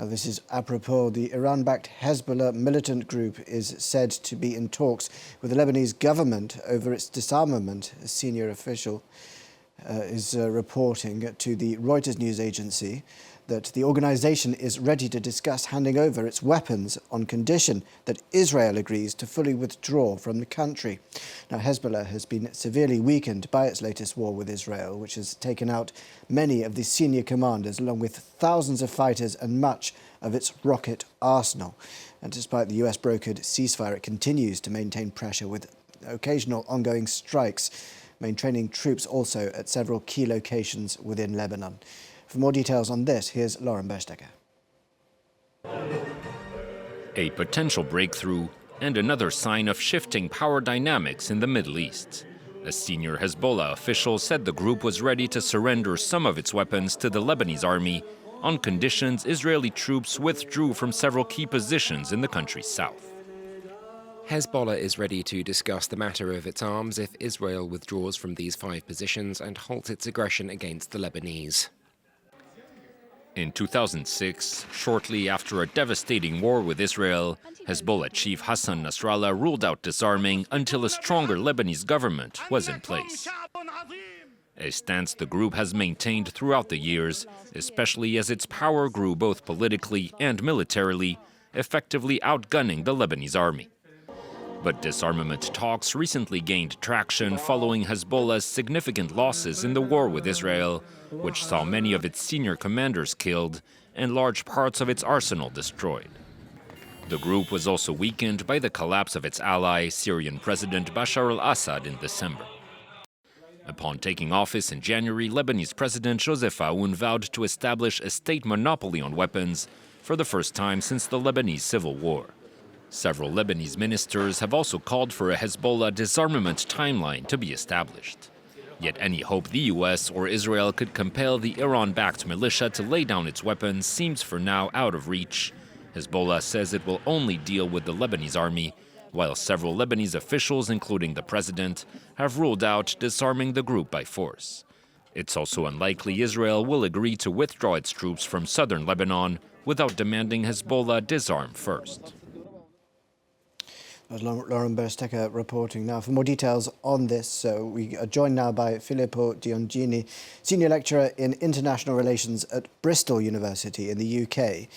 This is apropos. The Iran-backed Hezbollah militant group is said to be in talks with the Lebanese government over its disarmament. A senior official is reporting to the Reuters news agency that the organisation is ready to discuss handing over its weapons on condition that Israel agrees to fully withdraw from the country. Now, Hezbollah has been severely weakened by its latest war with Israel, which has taken out many of the senior commanders, along with thousands of fighters and much of its rocket arsenal. And despite the US-brokered ceasefire, it continues to maintain pressure with occasional ongoing strikes, maintaining troops also at several key locations within Lebanon. For more details on this, here's Lauren Berstecker. A potential breakthrough and another sign of shifting power dynamics in the Middle East. A senior Hezbollah official said the group was ready to surrender some of its weapons to the Lebanese army on conditions Israeli troops withdrew from several key positions in the country's south. Hezbollah is ready to discuss the matter of its arms if Israel withdraws from these 5 positions and halts its aggression against the Lebanese. In 2006, shortly after a devastating war with Israel, Hezbollah chief Hassan Nasrallah ruled out disarming until a stronger Lebanese government was in place. A stance the group has maintained throughout the years, especially as its power grew both politically and militarily, effectively outgunning the Lebanese army. But disarmament talks recently gained traction following Hezbollah's significant losses in the war with Israel, which saw many of its senior commanders killed and large parts of its arsenal destroyed. The group was also weakened by the collapse of its ally, Syrian President Bashar al-Assad, in December. Upon taking office in January, Lebanese President Joseph Aoun vowed to establish a state monopoly on weapons for the first time since the Lebanese Civil War. Several Lebanese ministers have also called for a Hezbollah disarmament timeline to be established. Yet any hope the US or Israel could compel the Iran-backed militia to lay down its weapons seems for now out of reach. Hezbollah says it will only deal with the Lebanese army, while several Lebanese officials, including the president, have ruled out disarming the group by force. It's also unlikely Israel will agree to withdraw its troops from southern Lebanon without demanding Hezbollah disarm first. Lauren Berstecker reporting. Now, for more details on this, we are joined now by Filippo Dionigi, Senior Lecturer in International Relations at Bristol University in the UK.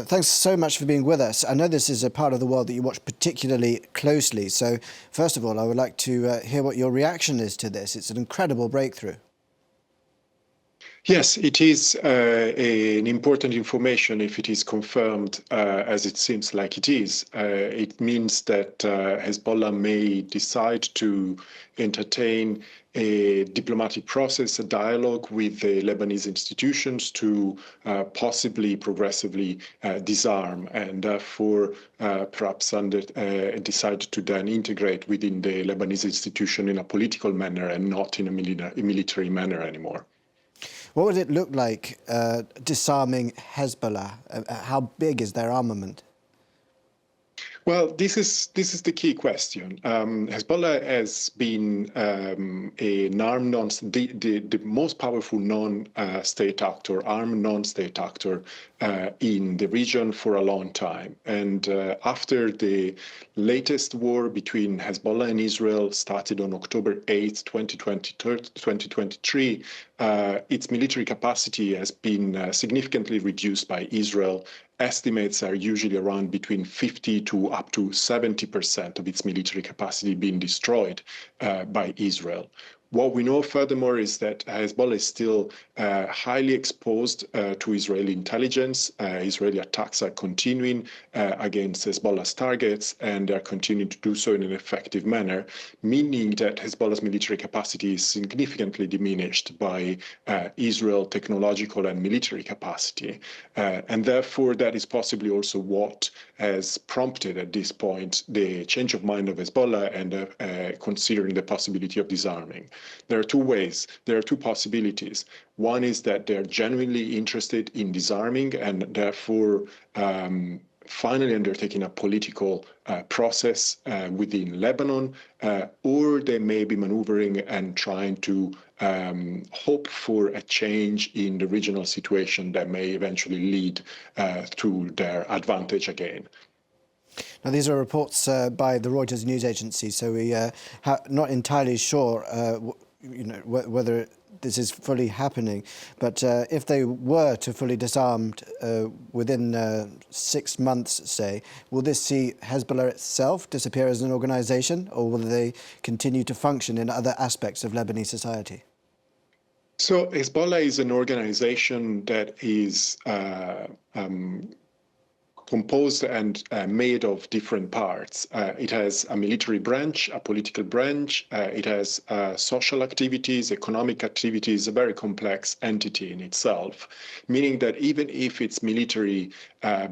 Thanks so much for being with us. I know this is a part of the world that you watch particularly closely. So, first of all, I would like to hear what your reaction is to this. It's an incredible breakthrough. Yes, it is an important information if it is confirmed, as it seems like it is. It means that Hezbollah may decide to entertain a diplomatic process, a dialogue with the Lebanese institutions to possibly progressively disarm and therefore perhaps decide to then integrate within the Lebanese institution in a political manner and not in a military manner anymore. What would it look like disarming Hezbollah? How big is their armament? Well, this is the key question. Hezbollah has been the most powerful non-state actor, armed non-state actor in the region for a long time. And after the latest war between Hezbollah and Israel started on October 8th, 2023, its military capacity has been significantly reduced by Israel. Estimates are usually around between 50 to up to 70% of its military capacity being destroyed by Israel. What we know furthermore is that Hezbollah is still highly exposed to Israeli intelligence. Israeli attacks are continuing against Hezbollah's targets, and are continuing to do so in an effective manner, meaning that Hezbollah's military capacity is significantly diminished by Israel's technological and military capacity. And therefore, that is possibly also what has prompted at this point the change of mind of Hezbollah and considering the possibility of disarming. There are two ways, there are two possibilities. One is that they're genuinely interested in disarming and therefore finally undertaking a political process within Lebanon, or they may be maneuvering and trying to hope for a change in the regional situation that may eventually lead to their advantage again. Now, these are reports by the Reuters news agency, so we are not entirely sure whether this is fully happening. But if they were to fully disarm within 6 months, say, will this see Hezbollah itself disappear as an organisation, or will they continue to function in other aspects of Lebanese society? So Hezbollah is an organization that is composed and made of different parts. It has a military branch, a political branch, it has social activities, economic activities, a very complex entity in itself, meaning that even if its military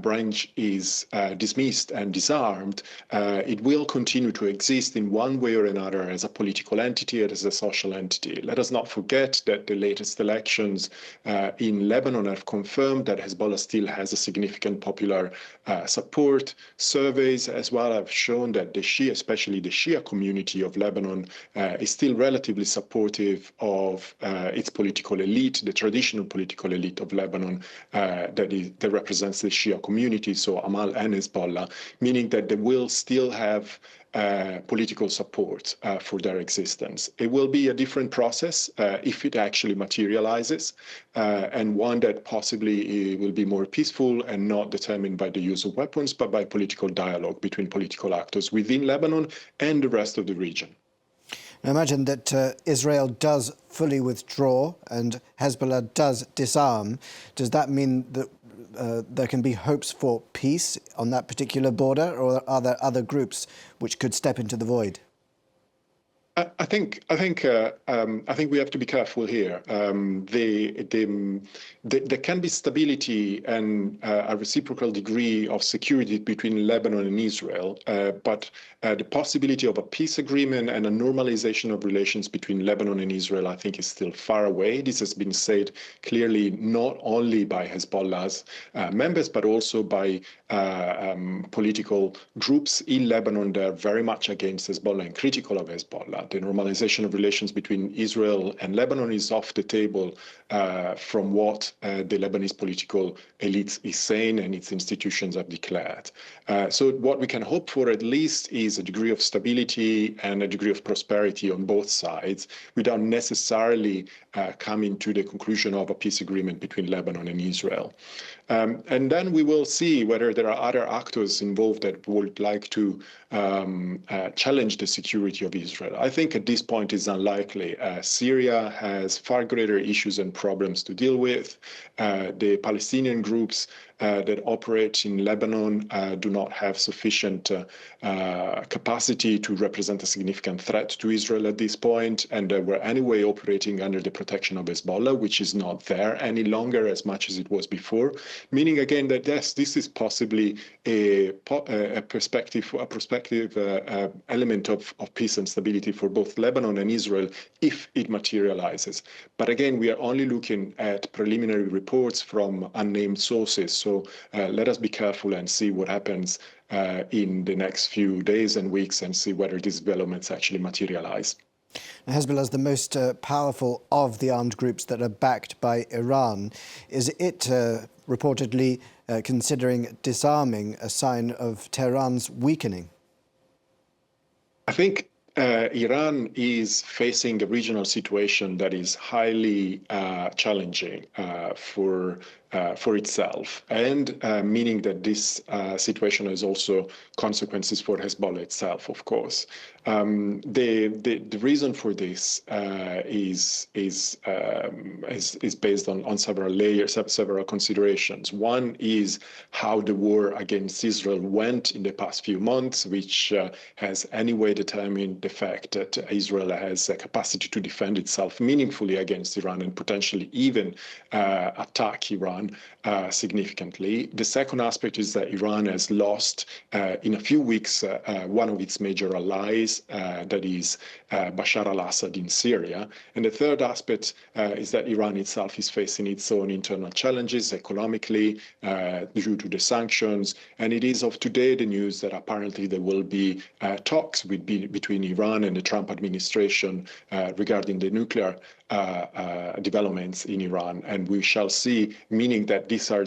branch is dismissed and disarmed, it will continue to exist in one way or another as a political entity and as a social entity. Let us not forget that the latest elections in Lebanon have confirmed that Hezbollah still has a significant popular support. Surveys as well have shown that the Shia, especially the Shia community of Lebanon, is still relatively supportive of its political elite, the traditional political elite of Lebanon that represents the Shia community, so Amal and Hezbollah, meaning that they will still have political support for their existence. It will be a different process if it actually materializes, and one that possibly will be more peaceful and not determined by the use of weapons, but by political dialogue between political actors within Lebanon and the rest of the region. I imagine that Israel does fully withdraw and Hezbollah does disarm. Does that mean that there can be hopes for peace on that particular border, or are there other groups which could step into the void? I think we have to be careful here. There can be stability and a reciprocal degree of security between Lebanon and Israel, but the possibility of a peace agreement and a normalization of relations between Lebanon and Israel, I think, is still far away. This has been said clearly not only by Hezbollah's members, but also by political groups in Lebanon that are very much against Hezbollah and critical of Hezbollah. The normalization of relations between Israel and Lebanon is off the table from what the Lebanese political elite is saying and its institutions have declared. So what we can hope for at least is a degree of stability and a degree of prosperity on both sides without necessarily coming to the conclusion of a peace agreement between Lebanon and Israel. And then we will see whether there are other actors involved that would like to challenge the security of Israel. I think at this point it's unlikely. Syria has far greater issues and problems to deal with. The Palestinian groups that operate in Lebanon do not have sufficient capacity to represent a significant threat to Israel at this point, and were anyway operating under the protection of Hezbollah, which is not there any longer as much as it was before, meaning again that yes, this is possibly a prospective element of peace and stability for both Lebanon and Israel if it materializes. But again, we are only looking at preliminary reports from unnamed sources. So let us be careful and see what happens in the next few days and weeks and see whether these developments actually materialize. Hezbollah is the most powerful of the armed groups that are backed by Iran. Is it reportedly considering disarming a sign of Tehran's weakening? I think Iran is facing a regional situation that is highly challenging for itself, and meaning that this situation has also consequences for Hezbollah itself, of course. The reason for this is based on several layers, several considerations. One is how the war against Israel went in the past few months, which has anyway determined the fact that Israel has a capacity to defend itself meaningfully against Iran and potentially even attack Iran. Iran significantly. The second aspect is that Iran has lost in a few weeks one of its major allies, that is Bashar al-Assad in Syria. And the third aspect is that Iran itself is facing its own internal challenges economically due to the sanctions. And it is of today the news that apparently there will be talks between Iran and the Trump administration regarding the nuclear developments in Iran, and we shall see. Meaning that these are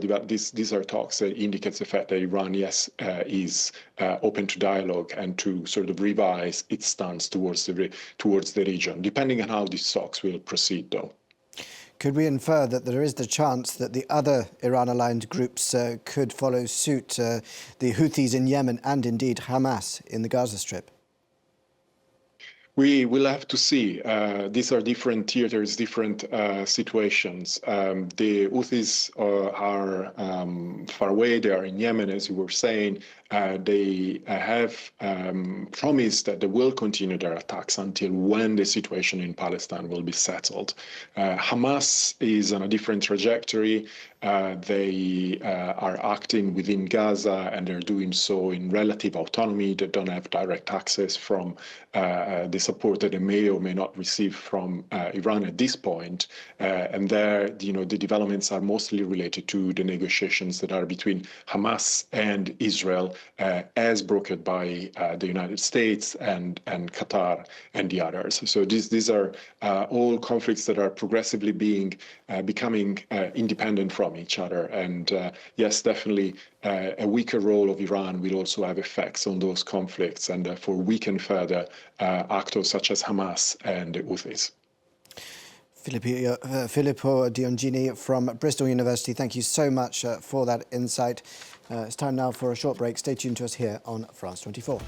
talks that indicates the fact that Iran, yes, is open to dialogue and to sort of revise its stance towards the region, depending on how these talks will proceed, though. Could we infer that there is the chance that the other Iran-aligned groups could follow suit, the Houthis in Yemen and indeed Hamas in the Gaza Strip? We will have to see. These are different theaters, different situations. The Houthis are far away. They are in Yemen, as you were saying. They have promised that they will continue their attacks until when the situation in Palestine will be settled. Hamas is on a different trajectory. They are acting within Gaza, and they're doing so in relative autonomy. They don't have direct access from the support that they may or may not receive from Iran at this point. And there, the developments are mostly related to the negotiations that are between Hamas and Israel, as brokered by the United States and Qatar and the others. So these are all conflicts that are progressively becoming independent from each other. And yes, definitely a weaker role of Iran will also have effects on those conflicts, and therefore weaken further actors such as Hamas and the Houthis. Filippo Dionigi from Bristol University, thank you so much for that insight. It's time now for a short break. Stay tuned to us here on France 24.